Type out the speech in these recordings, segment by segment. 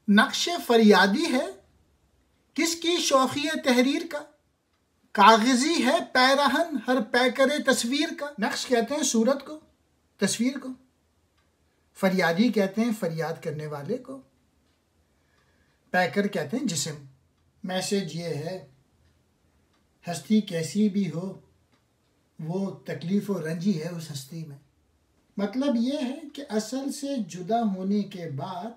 نقش فریادی ہے کس کی شوخی تحریر کا، کاغذی ہے پیرہن ہر پیکر تصویر کا۔ نقش کہتے ہیں صورت کو، تصویر کو، فریادی کہتے ہیں فریاد کرنے والے کو، پیکر کہتے ہیں جسم۔ میسج یہ ہے، ہستی کیسی بھی ہو وہ تکلیف و رنجی ہے اس ہستی میں۔ مطلب یہ ہے کہ اصل سے جدا ہونے کے بعد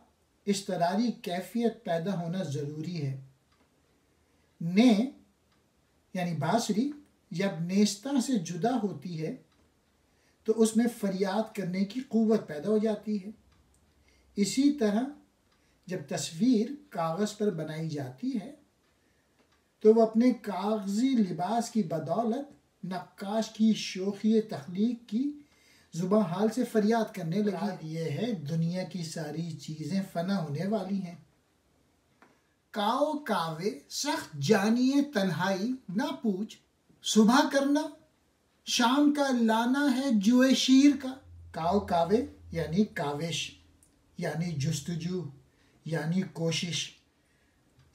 اضطراری کیفیت پیدا ہونا ضروری ہے۔ نے یعنی بانسری جب نیستہ سے جدا ہوتی ہے تو اس میں فریاد کرنے کی قوت پیدا ہو جاتی ہے۔ اسی طرح جب تصویر کاغذ پر بنائی جاتی ہے تو وہ اپنے کاغذی لباس کی بدولت نقاش کی شوخی تخلیق کی زباں حال سے فریاد کرنے لگی۔ یہ ہے دنیا کی ساری چیزیں فنا ہونے والی ہیں۔ کاؤ کاوے سخت جانیے تنہائی نہ پوچھ، صبح کرنا شام کا لانا ہے جوئے شیر کا۔ کاؤ کاوے یعنی کاوش، یعنی جستجو، یعنی کوشش۔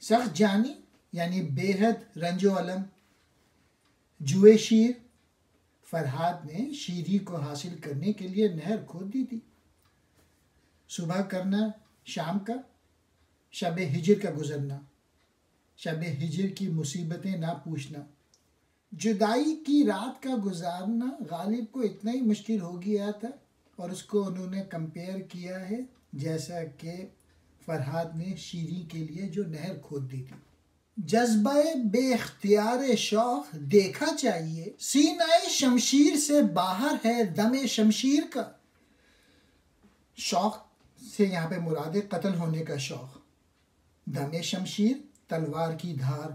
سخت جانی یعنی بے حد رنج و علم۔ جوئے شیر، فرہاد نے شیری کو حاصل کرنے کے لیے نہر کھود دی تھی۔ صبح کرنا شام کا، شب ہجر کا گزرنا، شب ہجر کی مصیبتیں نہ پوچھنا۔ جدائی کی رات کا گزارنا غالب کو اتنا ہی مشکل ہو گیا تھا، اور اس کو انہوں نے کمپیئر کیا ہے جیسا کہ فرہاد نے شیری کے لیے جو نہر کھود دی تھی۔ جذبہ بے اختیار شوق دیکھا چاہیے، سینہ شمشیر سے باہر ہے دم شمشیر کا۔ شوق سے یہاں پہ مراد ہے قتل ہونے کا شوق۔ دم شمشیر تلوار کی دھار۔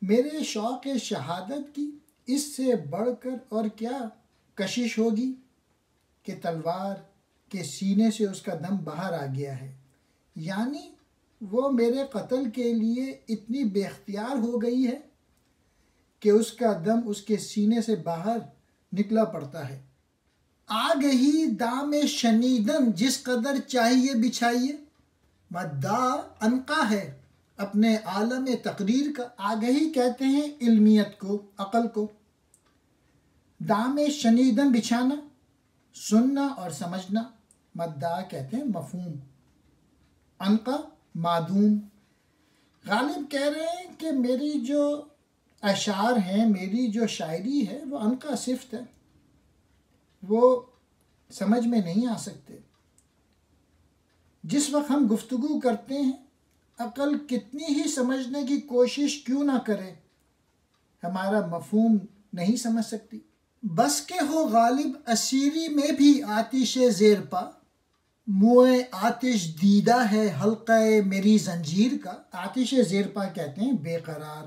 میرے شوق شہادت کی اس سے بڑھ کر اور کیا کشش ہوگی کہ تلوار کے سینے سے اس کا دم باہر آ گیا ہے، یعنی وہ میرے قتل کے لیے اتنی بے اختیار ہو گئی ہے کہ اس کا دم اس کے سینے سے باہر نکلا پڑتا ہے۔ آ گئی دام شنیدن جس قدر چاہیے بچھائیے، مدعا عنقا ہے اپنے عالم تقریر کا۔ آگہی کہتے ہیں علمیت کو، عقل کو۔ دام شنیدن بچھانا، سننا اور سمجھنا۔ مدعا کہتے ہیں مفہوم، عنقا معدوم۔ غالب کہہ رہے ہیں کہ میری جو اشعار ہیں، میری جو شاعری ہے وہ عنقا صفت ہے، وہ سمجھ میں نہیں آ سکتے۔ جس وقت ہم گفتگو کرتے ہیں، عقل کتنی ہی سمجھنے کی کوشش کیوں نہ کرے، ہمارا مفہوم نہیں سمجھ سکتی۔ بس کے ہو غالب اسیری میں بھی آتش زیر پا، موئے آتش دیدہ ہے حلقہ میری زنجیر کا۔ آتش زیر پا کہتے ہیں بے قرار،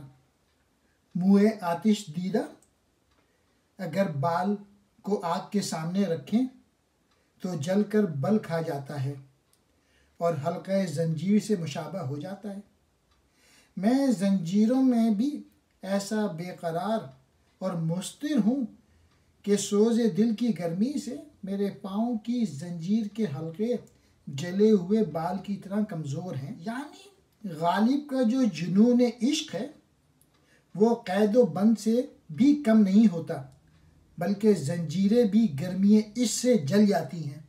موئے آتش دیدہ، اگر بال کو آگ کے سامنے رکھیں تو جل کر بل کھا جاتا ہے اور حلقہ زنجیر سے مشابہ ہو جاتا ہے۔ میں زنجیروں میں بھی ایسا بے قرار اور مضطر ہوں کہ سوز دل کی گرمی سے میرے پاؤں کی زنجیر کے حلقے جلے ہوئے بال کی طرح کمزور ہیں۔ یعنی غالب کا جو جنون عشق ہے وہ قید و بند سے بھی کم نہیں ہوتا، بلکہ زنجیریں بھی گرمی عشق سے جل جاتی ہیں۔